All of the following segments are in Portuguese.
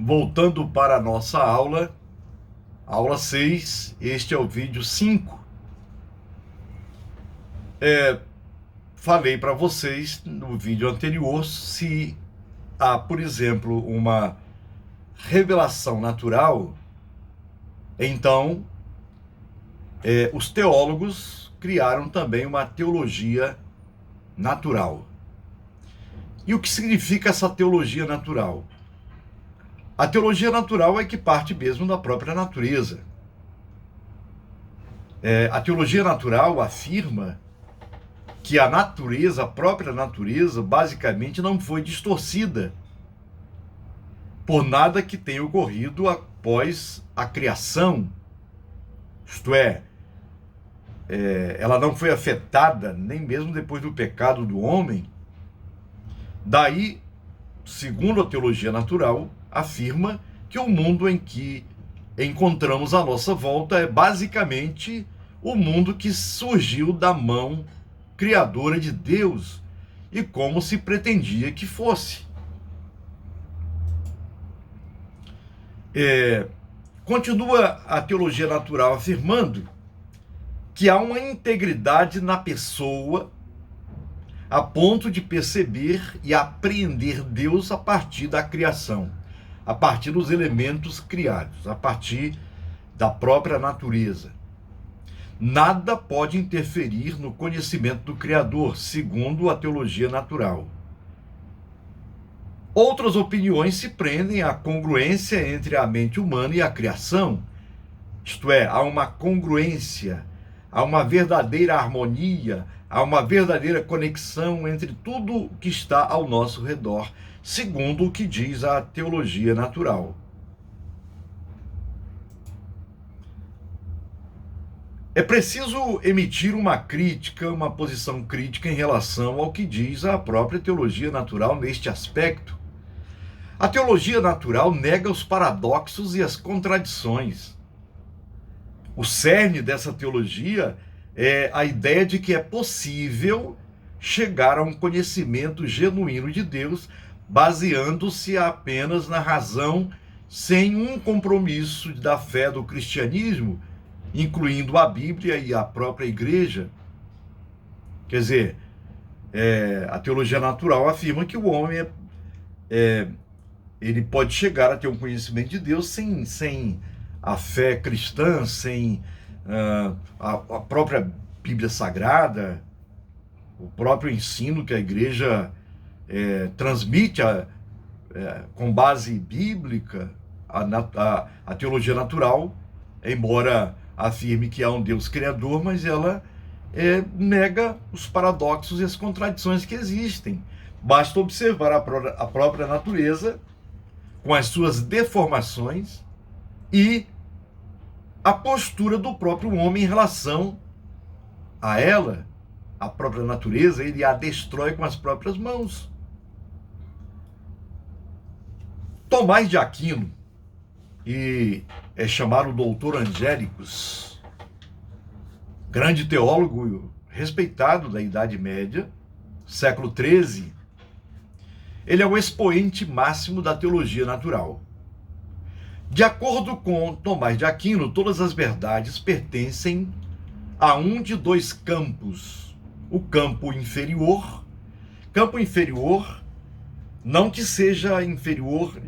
Voltando para a nossa aula 6, este é o vídeo 5. Falei para vocês no vídeo anterior se há, por exemplo, uma revelação natural, então os teólogos criaram também uma teologia natural. E o que significa essa teologia natural? A teologia natural é que parte mesmo da própria natureza. A teologia natural afirma que a natureza, a própria natureza, basicamente não foi distorcida por nada que tenha ocorrido após a criação. Isto é, ela não foi afetada nem mesmo depois do pecado do homem. Daí, segundo a teologia natural, afirma que o mundo em que encontramos à nossa volta é basicamente o mundo que surgiu da mão criadora de Deus e como se pretendia que fosse. Continua a teologia natural afirmando que há uma integridade na pessoa a ponto de perceber e apreender Deus a partir da criação, a partir dos elementos criados, a partir da própria natureza. Nada pode interferir no conhecimento do Criador, segundo a teologia natural. Outras opiniões se prendem à congruência entre a mente humana e a criação, isto é, há uma congruência, há uma verdadeira harmonia, há uma verdadeira conexão entre tudo que está ao nosso redor, segundo o que diz a teologia natural. É preciso emitir uma crítica, uma posição crítica em relação ao que diz a própria teologia natural neste aspecto. A teologia natural nega os paradoxos e as contradições. O cerne dessa teologia é a ideia de que é possível chegar a um conhecimento genuíno de Deus, baseando-se apenas na razão, sem um compromisso da fé do cristianismo, incluindo a Bíblia e a própria igreja. Quer dizer, a teologia natural afirma que o homem ele pode chegar a ter um conhecimento de Deus sem a fé cristã, sem a própria Bíblia Sagrada, o próprio ensino que a igreja transmite com base bíblica. A teologia natural, embora afirme que há um Deus criador, mas ela nega os paradoxos e as contradições que existem. Basta observar a própria natureza com as suas deformações e a postura do próprio homem em relação a ela, a própria natureza. Ele a destrói com as próprias mãos. Tomás de Aquino, e é chamado Doutor Angélicos, grande teólogo respeitado da Idade Média, século XIII, ele é o expoente máximo da teologia natural. De acordo com Tomás de Aquino, todas as verdades pertencem a um de dois campos. O campo inferior, não que seja inferior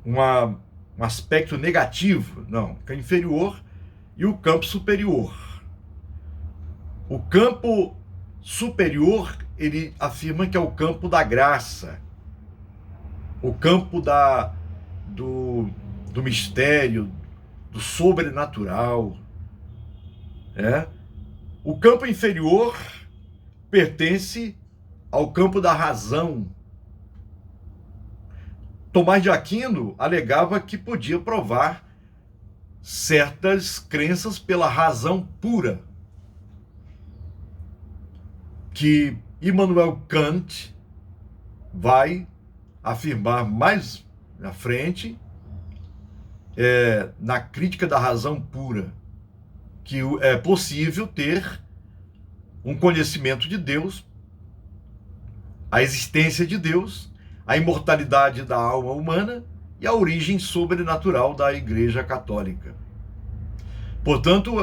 um aspecto negativo, não, é inferior, e o campo superior. O campo superior, ele afirma que é o campo da graça, o campo do mistério, do sobrenatural. O campo inferior pertence ao campo da razão. Tomás de Aquino alegava que podia provar certas crenças pela razão pura, que Immanuel Kant vai afirmar mais na frente, na crítica da razão pura, que é possível ter um conhecimento de Deus, a existência de Deus, a imortalidade da alma humana e a origem sobrenatural da Igreja Católica. Portanto,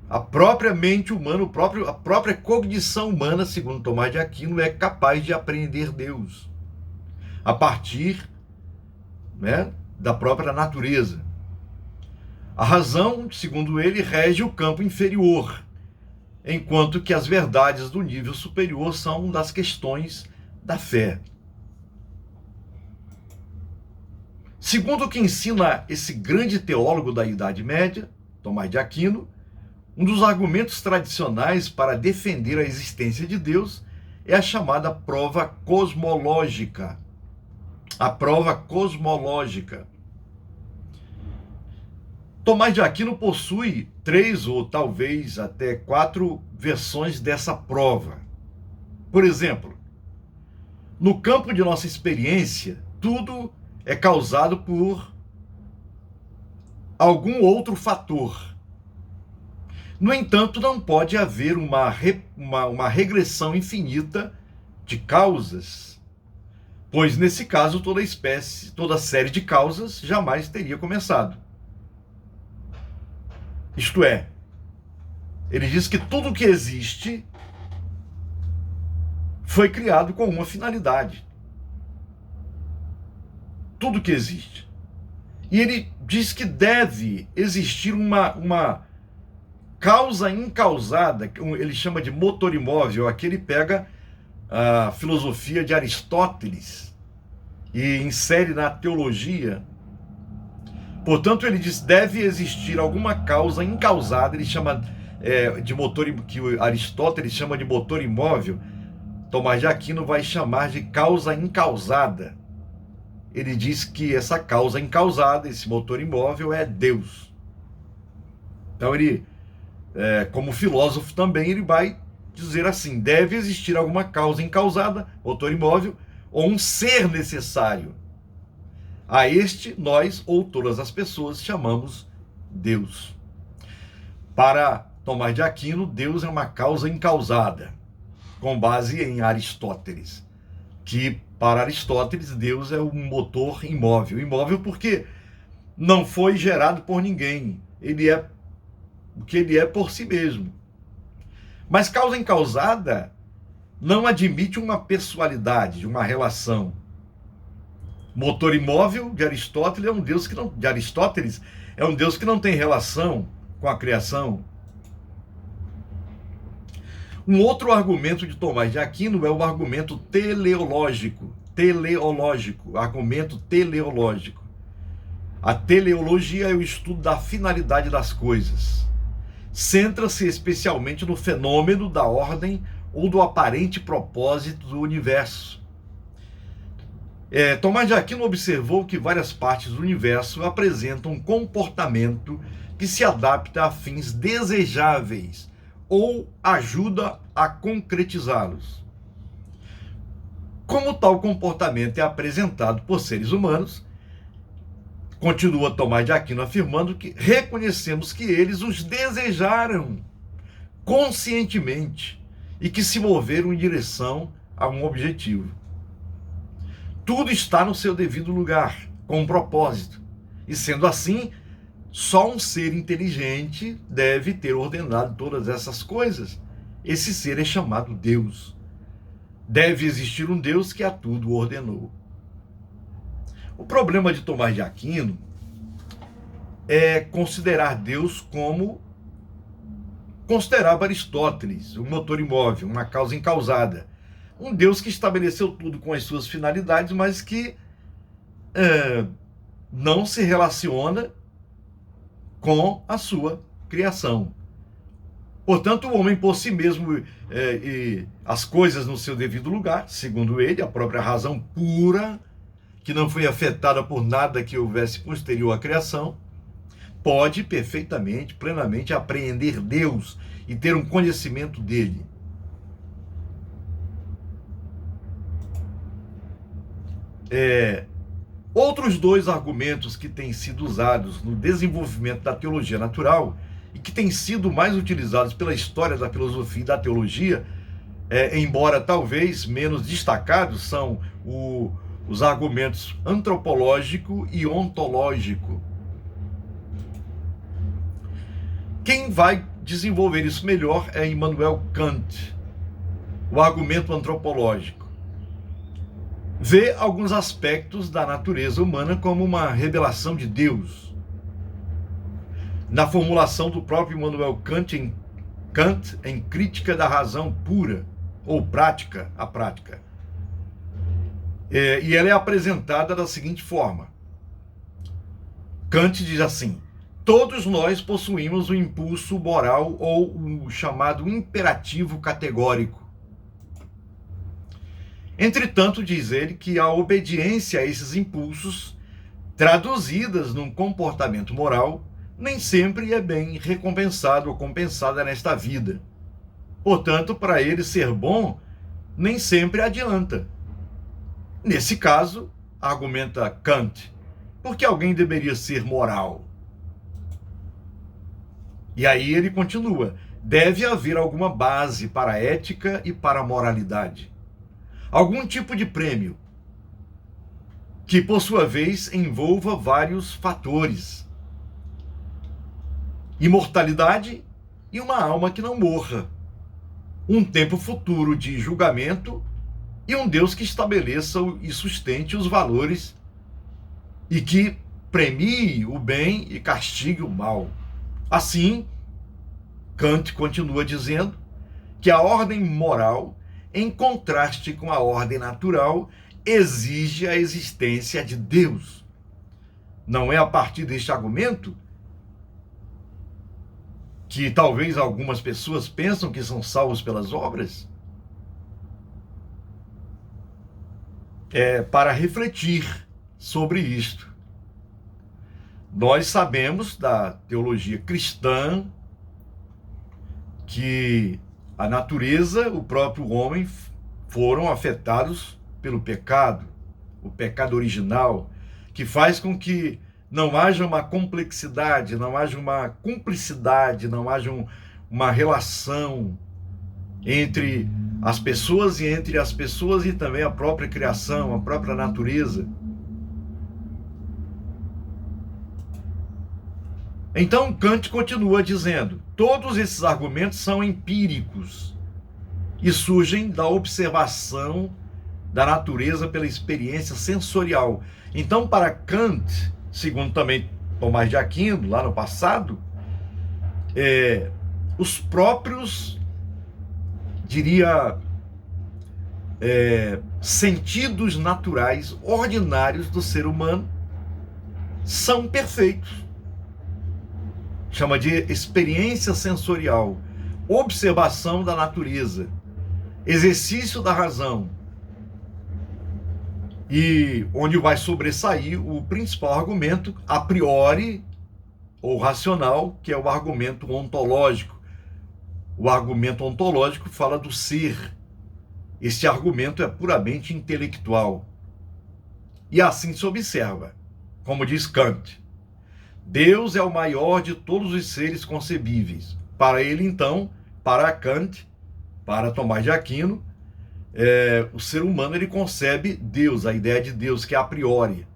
a própria mente humana, a própria cognição humana, segundo Tomás de Aquino, é capaz de apreender Deus a partir, né, da própria natureza. A razão, segundo ele, rege o campo inferior, enquanto que as verdades do nível superior são das questões da fé. Segundo o que ensina esse grande teólogo da Idade Média, Tomás de Aquino, um dos argumentos tradicionais para defender a existência de Deus é a chamada prova cosmológica. A prova cosmológica. Tomás de Aquino possui 3 ou talvez até 4 versões dessa prova. Por exemplo, no campo de nossa experiência, tudo é causado por algum outro fator. No entanto, não pode haver uma regressão infinita de causas, pois nesse caso toda série de causas jamais teria começado. Isto é, ele diz que tudo que existe foi criado com uma finalidade. Tudo que existe. E ele diz que deve existir uma causa incausada, que ele chama de motor imóvel. Aqui ele pega a filosofia de Aristóteles e insere na teologia. Portanto, ele diz, deve existir alguma causa incausada, ele chama de motor, que Aristóteles chama de motor imóvel, Tomás de Aquino vai chamar de causa incausada. Ele diz que essa causa incausada, esse motor imóvel, é Deus. Então ele, como filósofo também, ele vai dizer assim, deve existir alguma causa incausada, motor imóvel, ou um ser necessário. A este, nós, ou todas as pessoas, chamamos Deus. Para Tomás de Aquino, Deus é uma causa incausada, com base em Aristóteles, que para Aristóteles, Deus é um motor imóvel. Imóvel porque não foi gerado por ninguém, ele é o que ele é por si mesmo. Mas causa incausada não admite uma pessoalidade, uma relação. Motor imóvel de Aristóteles é um Deus que não tem relação com a criação. Um outro argumento de Tomás de Aquino é o argumento teleológico. Argumento teleológico. A teleologia é o estudo da finalidade das coisas. Centra-se especialmente no fenômeno da ordem ou do aparente propósito do universo. Tomás de Aquino observou que várias partes do universo apresentam um comportamento que se adapta a fins desejáveis ou ajuda a concretizá-los. Como tal comportamento é apresentado por seres humanos, continua Tomás de Aquino afirmando que reconhecemos que eles os desejaram conscientemente e que se moveram em direção a um objetivo. Tudo está no seu devido lugar, com um propósito. E sendo assim, só um ser inteligente deve ter ordenado todas essas coisas. Esse ser é chamado Deus. Deve existir um Deus que a tudo ordenou. O problema de Tomás de Aquino é considerar Deus como considerava Aristóteles, um motor imóvel, uma causa incausada. Um Deus que estabeleceu tudo com as suas finalidades, mas que não se relaciona com a sua criação. Portanto, o homem por si mesmo e as coisas no seu devido lugar, segundo ele, a própria razão pura, que não foi afetada por nada que houvesse posterior à criação, pode perfeitamente, plenamente apreender Deus e ter um conhecimento dele. Outros dois argumentos que têm sido usados no desenvolvimento da teologia natural e que têm sido mais utilizados pela história da filosofia e da teologia, embora talvez menos destacados, são os argumentos antropológico e ontológico. Quem vai desenvolver isso melhor é Immanuel Kant, o argumento antropológico. Vê alguns aspectos da natureza humana como uma revelação de Deus. Na formulação do próprio Immanuel Kant em Crítica da Razão Pura, ou Prática, a Prática. E ela é apresentada da seguinte forma. Kant diz assim: todos nós possuímos o impulso moral ou o chamado imperativo categórico. Entretanto, diz ele que a obediência a esses impulsos, traduzidas num comportamento moral, nem sempre é bem recompensada ou compensada nesta vida. Portanto, para ele ser bom, nem sempre adianta. Nesse caso, argumenta Kant, por que alguém deveria ser moral? E aí ele continua: deve haver alguma base para a ética e para a moralidade. Algum tipo de prêmio, que por sua vez envolva vários fatores. Imortalidade e uma alma que não morra. Um tempo futuro de julgamento e um Deus que estabeleça e sustente os valores e que premie o bem e castigue o mal. Assim, Kant continua dizendo que a ordem moral, em contraste com a ordem natural, exige a existência de Deus. Não é a partir deste argumento que talvez algumas pessoas pensam que são salvos pelas obras? É para refletir sobre isto. Nós sabemos da teologia cristã que a natureza, o próprio homem, foram afetados pelo pecado, o pecado original, que faz com que não haja uma complexidade, não haja uma cumplicidade, não haja uma relação entre as pessoas e entre as pessoas e também a própria criação, a própria natureza. Então Kant continua dizendo: todos esses argumentos são empíricos e surgem da observação da natureza pela experiência sensorial. Então, para Kant, segundo também Tomás de Aquino, lá no passado, os próprios, diria, sentidos naturais, ordinários do ser humano, são perfeitos. Chama de experiência sensorial, observação da natureza, exercício da razão, e onde vai sobressair o principal argumento a priori ou racional, que é o argumento ontológico. O argumento ontológico fala do ser. Este argumento é puramente intelectual. E assim se observa, como diz Kant: Deus é o maior de todos os seres concebíveis. Para ele, então, para Kant, para Tomás de Aquino, o ser humano ele concebe Deus, a ideia de Deus, que é a priori,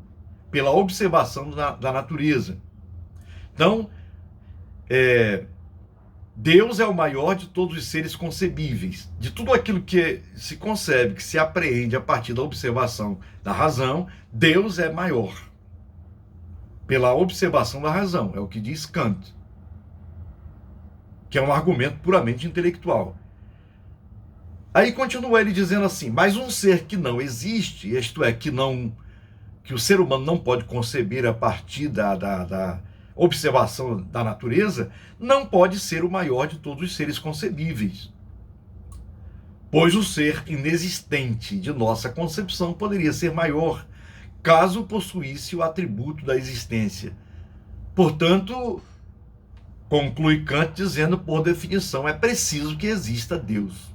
pela observação da natureza. Então, Deus é o maior de todos os seres concebíveis. De tudo aquilo que se concebe, que se apreende a partir da observação da razão, Deus é maior. Pela observação da razão, é o que diz Kant, que é um argumento puramente intelectual. Aí continua ele dizendo assim: mas um ser que não existe, isto é, que o ser humano não pode conceber a partir da observação da natureza, não pode ser o maior de todos os seres concebíveis. Pois o ser inexistente de nossa concepção poderia ser maior, caso possuísse o atributo da existência. Portanto, conclui Kant dizendo, por definição, é preciso que exista Deus.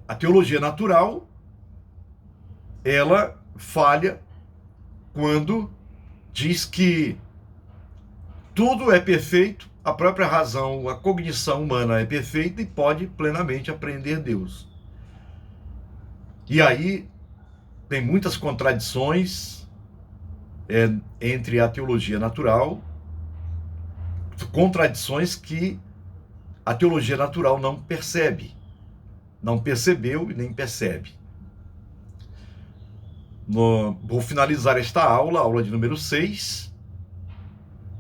A teologia natural, ela falha quando diz que tudo é perfeito a própria razão, a cognição humana é perfeita e pode plenamente apreender Deus. E aí tem muitas contradições entre a teologia natural, contradições que a teologia natural não percebe, não percebeu e nem percebe. Vou finalizar esta aula, aula de número 6.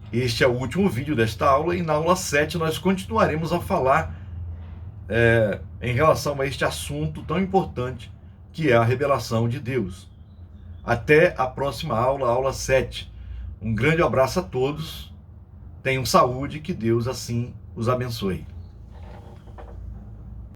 Este é o último vídeo desta aula e na aula 7 nós continuaremos a falar em relação a este assunto tão importante que é a revelação de Deus. Até a próxima aula, aula 7. Um grande abraço a todos, tenham saúde, que Deus assim os abençoe.